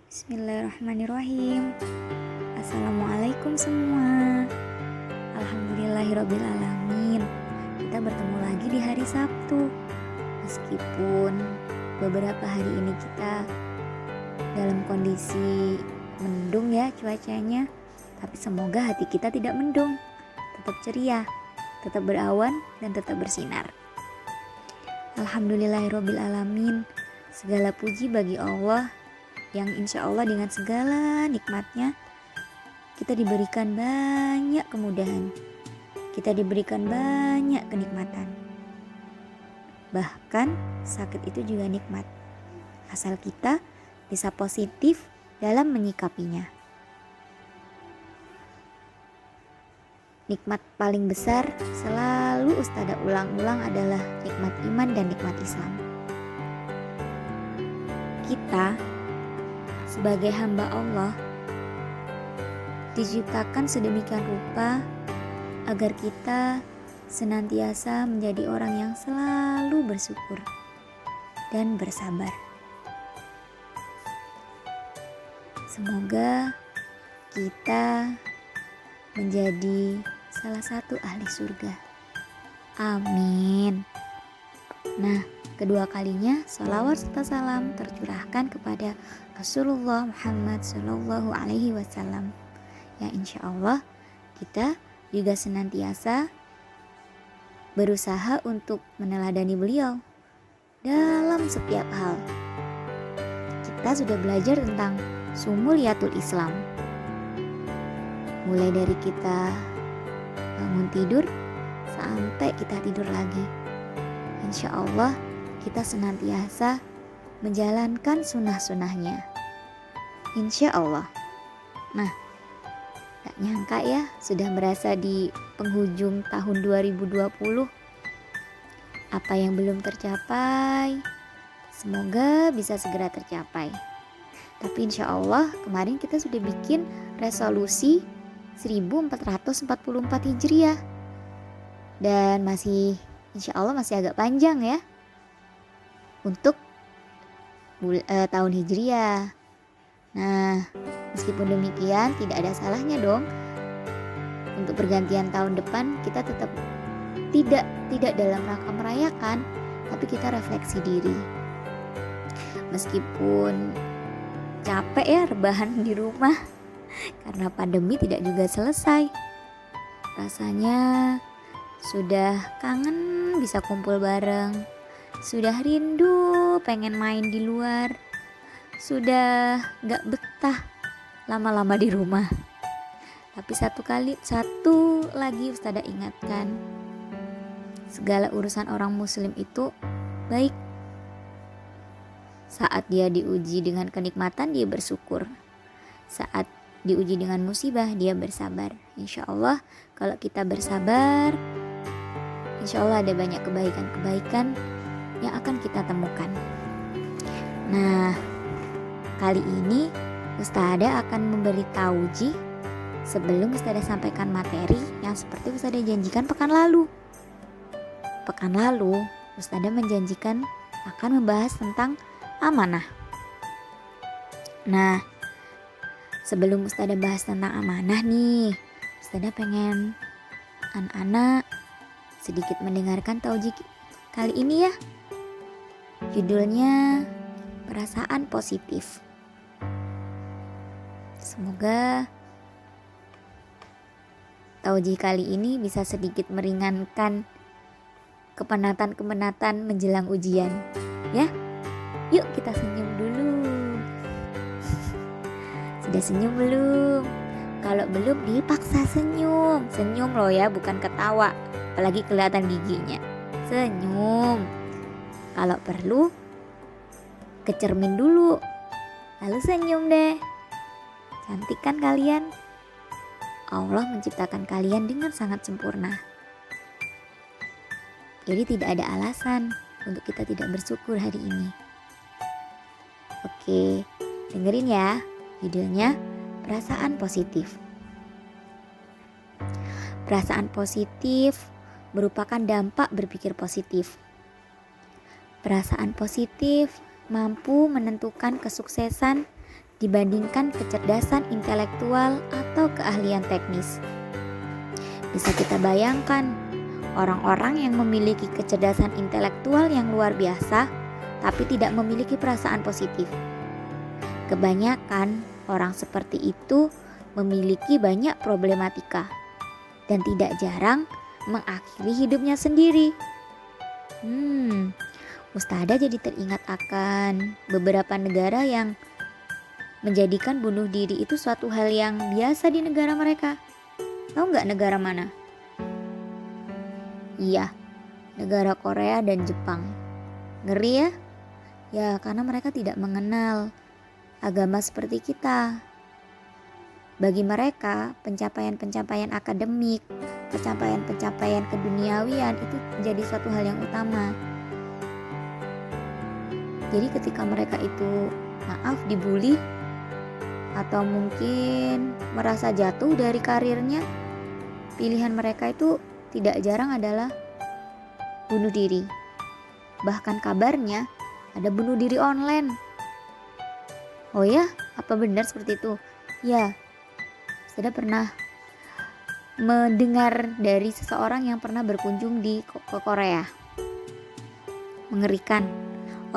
Bismillahirrahmanirrahim. Assalamualaikum semua. Alhamdulillahirrabbilalamin. Kita bertemu lagi di hari Sabtu. Meskipun beberapa hari ini kita dalam kondisi mendung ya cuacanya, tapi semoga hati kita tidak mendung, tetap ceria, tetap berawan dan tetap bersinar. Alhamdulillahirrabbilalamin. Segala puji bagi Allah yang insya Allah dengan segala nikmatnya kita diberikan banyak kemudahan, kita diberikan banyak kenikmatan. Bahkan sakit itu juga nikmat, asal kita bisa positif dalam menyikapinya. Nikmat paling besar selalu Ustadzah ulang-ulang adalah nikmat iman dan nikmat Islam. Kita sebagai hamba Allah diciptakan sedemikian rupa agar kita senantiasa menjadi orang yang selalu bersyukur dan bersabar. Semoga kita menjadi salah satu ahli surga. Amin. Nah, kedua kalinya salawat serta salam tercurahkan kepada Rasulullah Muhammad Sallallahu Alaihi Wasallam. Ya, insya Allah kita juga senantiasa berusaha untuk meneladani beliau dalam setiap hal. Kita sudah belajar tentang Sumuliyatul Islam, mulai dari kita bangun tidur sampai kita tidur lagi. Insya Allah kita senantiasa menjalankan sunnah-sunnahnya, insya Allah. Nah, gak nyangka ya sudah berasa di penghujung tahun 2020. Apa yang belum tercapai semoga bisa segera tercapai. Tapi insya Allah kemarin kita sudah bikin resolusi 1444 Hijriah, dan insya Allah masih agak panjang ya untuk tahun Hijriah. Nah, meskipun demikian tidak ada salahnya dong untuk pergantian tahun depan kita tetap tidak dalam rangka merayakan, tapi kita refleksi diri. Meskipun capek ya rebahan di rumah karena pandemi tidak juga selesai, rasanya sudah kangen bisa kumpul bareng, sudah rindu pengen main di luar, sudah gak betah lama-lama di rumah. Tapi satu lagi Ustadzah ingatkan, segala urusan orang muslim itu baik. Saat dia diuji dengan kenikmatan dia bersyukur, saat diuji dengan musibah dia bersabar. Insya Allah kalau kita bersabar, insya Allah ada banyak kebaikan-kebaikan yang akan kita temukan. Nah, kali ini Ustadzah akan memberi tauji sebelum Ustadzah sampaikan materi yang seperti Ustadzah janjikan pekan lalu. Pekan lalu Ustadzah menjanjikan akan membahas tentang amanah. Nah, sebelum Ustadzah bahas tentang amanah nih, Ustadzah pengen anak-anak sedikit mendengarkan tauji kali ini ya. Judulnya perasaan positif. Semoga tauji kali ini bisa sedikit meringankan kepenatan-kepenatan menjelang ujian ya. Yuk kita senyum dulu. Sudah senyum belum? Kalau belum dipaksa senyum. Senyum loh ya, bukan ketawa, apalagi kelihatan giginya. Senyum. Kalau perlu ke cermin dulu, lalu senyum deh. Cantik kan kalian? Allah menciptakan kalian dengan sangat sempurna. Jadi tidak ada alasan untuk kita tidak bersyukur hari ini. Oke, dengerin ya. Judulnya perasaan positif. Perasaan positif merupakan dampak berpikir positif. Perasaan positif mampu menentukan kesuksesan dibandingkan kecerdasan intelektual atau keahlian teknis. Bisa kita bayangkan, orang-orang yang memiliki kecerdasan intelektual yang luar biasa tapi tidak memiliki perasaan positif. Kebanyakan orang seperti itu memiliki banyak problematika dan tidak jarang mengakhiri hidupnya sendiri. Ustadzah jadi teringat akan beberapa negara yang menjadikan bunuh diri itu suatu hal yang biasa di negara mereka. Tahu nggak negara mana? Iya, negara Korea dan Jepang. Ngeri ya? Ya, karena mereka tidak mengenal agama seperti kita. Bagi mereka, pencapaian-pencapaian akademik, pencapaian-pencapaian keduniawian itu menjadi suatu hal yang utama. Jadi ketika mereka itu dibully atau mungkin merasa jatuh dari karirnya, pilihan mereka itu tidak jarang adalah bunuh diri. Bahkan kabarnya ada bunuh diri online. Oh ya, apa benar seperti itu? Ya, saya pernah mendengar dari seseorang yang pernah berkunjung ke Korea. Mengerikan.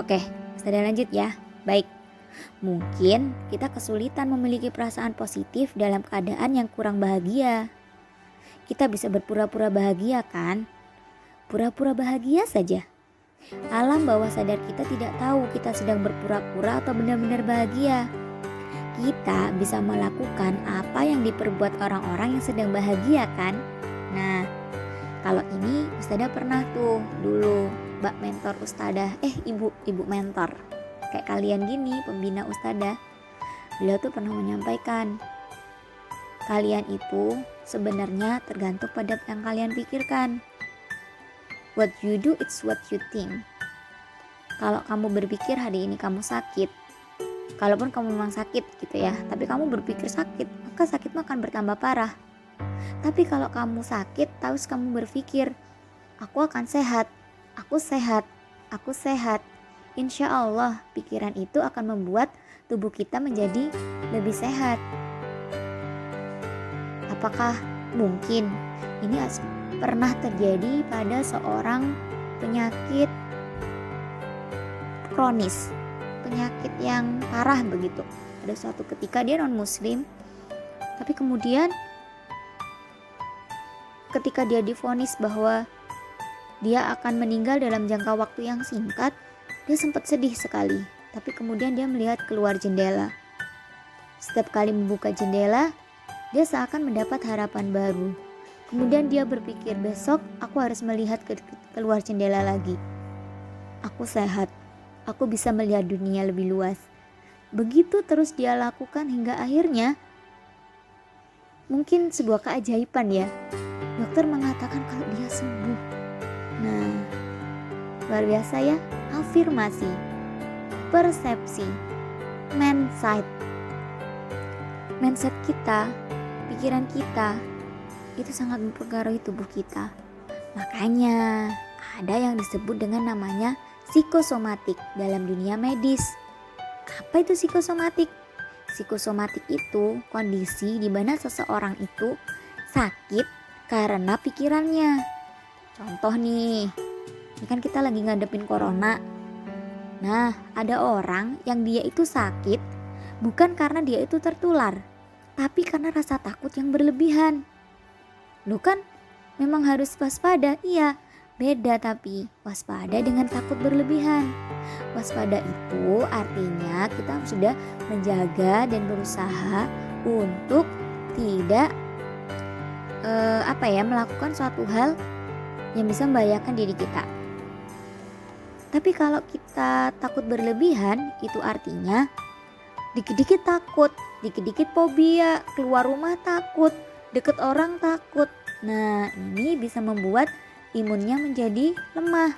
Oke, saya lanjut ya. Baik. Mungkin kita kesulitan memiliki perasaan positif dalam keadaan yang kurang bahagia. Kita bisa berpura-pura bahagia kan? Pura-pura bahagia saja. Alam bawah sadar kita tidak tahu kita sedang berpura-pura atau benar-benar bahagia. Kita bisa melakukan apa yang diperbuat orang-orang yang sedang bahagia kan? Nah, kalau ini Ustadzah pernah tuh dulu Mbak mentor Ustadzah, ibu mentor kayak kalian gini, pembina Ustadzah. Beliau tuh pernah menyampaikan, kalian itu sebenarnya tergantung pada yang kalian pikirkan. What you do, it's what you think. Kalau kamu berpikir hari ini kamu sakit, kalaupun kamu memang sakit gitu ya, tapi kamu berpikir sakit, maka sakitmu akan bertambah parah. Tapi kalau kamu sakit, terus kamu berpikir, aku akan sehat, aku sehat, aku sehat. Insya Allah pikiran itu akan membuat tubuh kita menjadi lebih sehat. Apakah mungkin ini pernah terjadi pada seorang penyakit kronis, penyakit yang parah begitu? Ada suatu ketika dia non muslim, tapi kemudian ketika dia divonis bahwa dia akan meninggal dalam jangka waktu yang singkat, dia sempat sedih sekali. Tapi kemudian dia melihat keluar jendela. Setiap kali membuka jendela, dia seakan mendapat harapan baru. Kemudian dia berpikir, besok aku harus melihat keluar jendela lagi. Aku sehat, aku bisa melihat dunia lebih luas. Begitu terus dia lakukan hingga akhirnya, mungkin sebuah keajaiban ya, dokter mengatakan kalau dia sembuh. Nah, luar biasa ya, afirmasi, persepsi, mindset kita, pikiran kita itu sangat mempengaruhi tubuh kita. Makanya ada yang disebut dengan namanya psikosomatik dalam dunia medis. Apa itu psikosomatik? Psikosomatik itu kondisi di mana seseorang itu sakit karena pikirannya. Contoh nih, ini kan kita lagi ngadepin corona. Nah, ada orang yang dia itu sakit bukan karena dia itu tertular, tapi karena rasa takut yang berlebihan. Lu kan memang harus waspada, iya, beda tapi waspada dengan takut berlebihan. Waspada itu artinya kita sudah menjaga dan berusaha untuk tidak melakukan suatu hal yang bisa membahayakan diri kita. Tapi kalau kita takut berlebihan, itu artinya dikit-dikit takut, dikit-dikit fobia, keluar rumah takut, deket orang takut. Nah, ini bisa membuat imunnya menjadi lemah.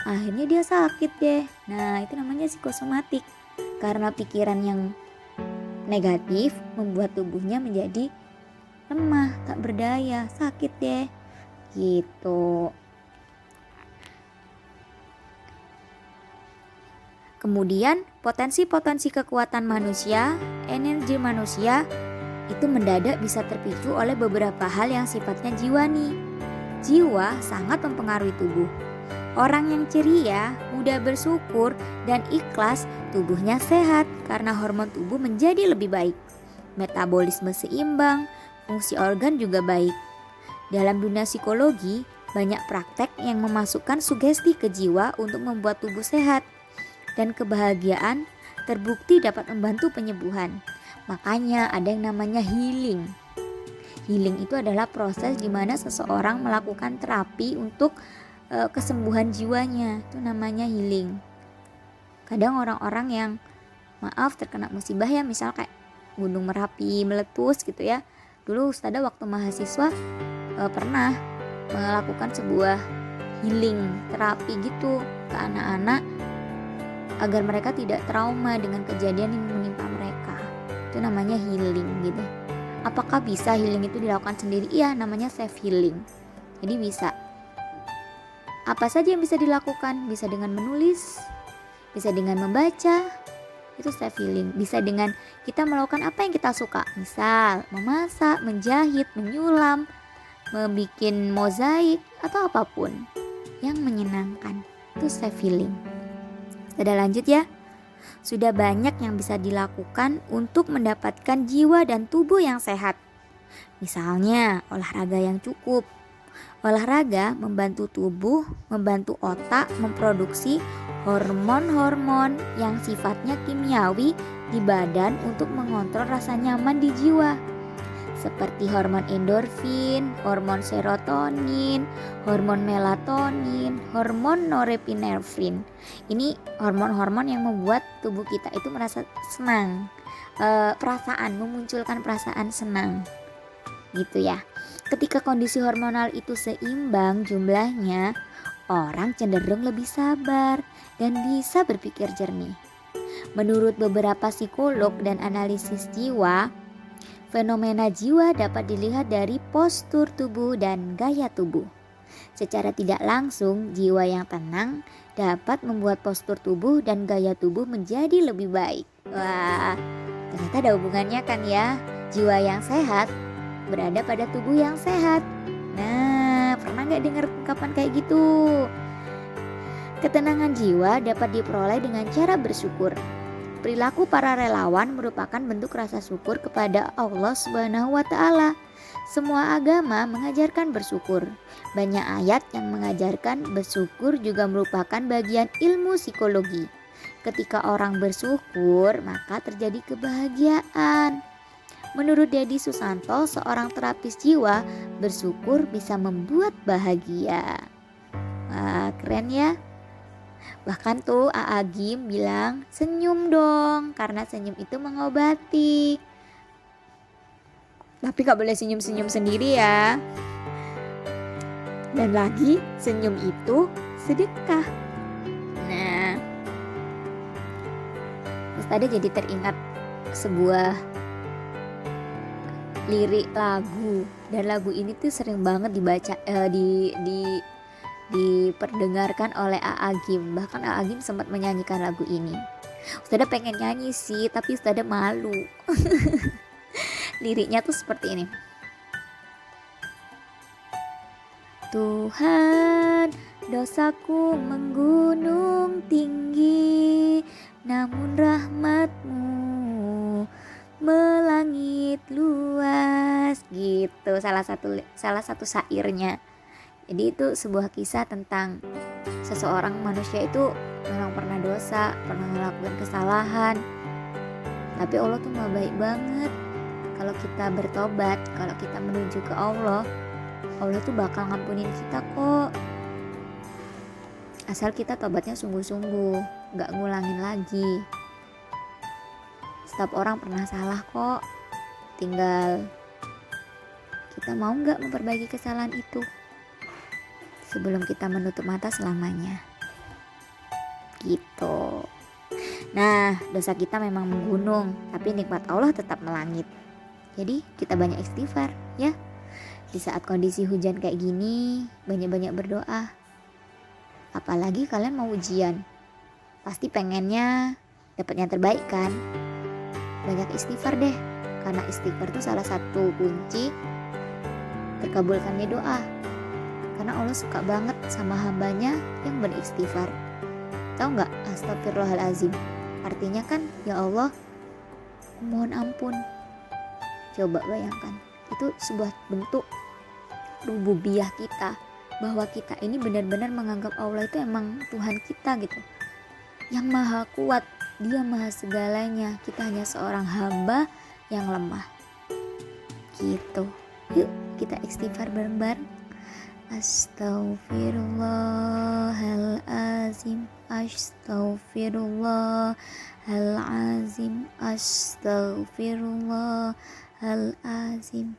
Akhirnya dia sakit deh. Nah, itu namanya psikosomatik. Karena pikiran yang negatif membuat tubuhnya menjadi lemah, tak berdaya, sakit deh. Gitu. Kemudian potensi-potensi kekuatan manusia, energi manusia itu mendadak bisa terpicu oleh beberapa hal yang sifatnya jiwani. Jiwa sangat mempengaruhi tubuh. Orang yang ceria, mudah bersyukur, dan ikhlas, tubuhnya sehat karena hormon tubuh menjadi lebih baik. Metabolisme seimbang, fungsi organ juga baik. Dalam dunia psikologi, banyak praktek yang memasukkan sugesti ke jiwa untuk membuat tubuh sehat. Dan kebahagiaan terbukti dapat membantu penyembuhan. Makanya ada yang namanya healing. Healing itu adalah proses di mana seseorang melakukan terapi untuk kesembuhan jiwanya. Itu namanya healing. Kadang orang-orang yang terkena musibah ya, misal kayak Gunung Merapi meletus gitu ya. Dulu Ustadzah waktu mahasiswa pernah melakukan sebuah healing terapi gitu ke anak-anak agar mereka tidak trauma dengan kejadian yang menimpa mereka. Itu namanya healing gitu. Apakah bisa healing itu dilakukan sendiri? Iya, namanya self healing. Jadi bisa. Apa saja yang bisa dilakukan? Bisa dengan menulis, bisa dengan membaca, itu self healing. Bisa dengan kita melakukan apa yang kita suka. Misal memasak, menjahit, menyulam, membuat mozaik, atau apapun yang menyenangkan. Itu self healing. Sudah lanjut ya. Sudah banyak yang bisa dilakukan untuk mendapatkan jiwa dan tubuh yang sehat. Misalnya olahraga yang cukup. Olahraga membantu tubuh, membantu otak memproduksi hormon-hormon yang sifatnya kimiawi di badan untuk mengontrol rasa nyaman di jiwa. Seperti hormon endorfin, hormon serotonin, hormon melatonin, hormon norepinefrin. Ini hormon-hormon yang membuat tubuh kita itu merasa senang, memunculkan perasaan senang, gitu ya. Ketika kondisi hormonal itu seimbang jumlahnya, orang cenderung lebih sabar dan bisa berpikir jernih. Menurut beberapa psikolog dan analisis jiwa, fenomena jiwa dapat dilihat dari postur tubuh dan gaya tubuh. Secara tidak langsung, jiwa yang tenang dapat membuat postur tubuh dan gaya tubuh menjadi lebih baik. Wah, ternyata ada hubungannya kan ya. Jiwa yang sehat berada pada tubuh yang sehat. Nah, pernah gak dengar ungkapan kayak gitu? Ketenangan jiwa dapat diperoleh dengan cara bersyukur. Perilaku para relawan merupakan bentuk rasa syukur kepada Allah Subhanahu wa Ta'ala. Semua agama mengajarkan bersyukur. Banyak ayat yang mengajarkan bersyukur juga merupakan bagian ilmu psikologi. Ketika orang bersyukur, maka terjadi kebahagiaan. Menurut Dedi Susanto, seorang terapis jiwa, bersyukur bisa membuat bahagia. Wah, keren ya. Bahkan tuh A.A. Gim bilang senyum dong, karena senyum itu mengobati. Tapi gak boleh senyum-senyum sendiri ya. Dan lagi senyum itu sedekah. Nah, Ustadzah jadi teringat sebuah lirik lagu. Dan lagu ini tuh sering banget dibaca diperdengarkan oleh A.A. Gim. Bahkan A.A. Gim sempat menyanyikan lagu ini. Ustadzah pengen nyanyi sih, tapi Ustadzah malu. Liriknya tuh seperti ini. Tuhan, dosaku menggunung tinggi, namun rahmat-Mu melangit luas. Gitu salah satu syairnya. Jadi itu sebuah kisah tentang seseorang manusia itu memang pernah dosa, pernah melakukan kesalahan. Tapi Allah tuh maha baik banget. Kalau kita bertobat, kalau kita menuju ke Allah, Allah tuh bakal ngampunin kita kok. Asal kita tobatnya sungguh-sungguh, gak ngulangin lagi. Setiap orang pernah salah kok. Tinggal kita mau gak memperbaiki kesalahan itu sebelum kita menutup mata selamanya. Gitu. Nah, dosa kita memang menggunung, tapi nikmat Allah tetap melangit. Jadi kita banyak istighfar ya. Di saat kondisi hujan kayak gini, banyak-banyak berdoa. Apalagi kalian mau ujian. pasti pengennya dapat yang terbaik kan. Banyak istighfar deh, karena istighfar itu salah satu kunci terkabulkannya doa. Karena Allah suka banget sama hambanya yang beristighfar. Tahu nggak astagfirullahalazim? Artinya kan ya Allah, mohon ampun. Coba bayangkan, itu sebuah bentuk rububiyah kita, bahwa kita ini benar-benar menganggap Allah itu emang Tuhan kita gitu, yang maha kuat, dia maha segalanya, kita hanya seorang hamba yang lemah gitu. Yuk kita istighfar bareng-bareng. Astaghfirullahalazim, astaghfirullahalazim, astaghfirullahalazim.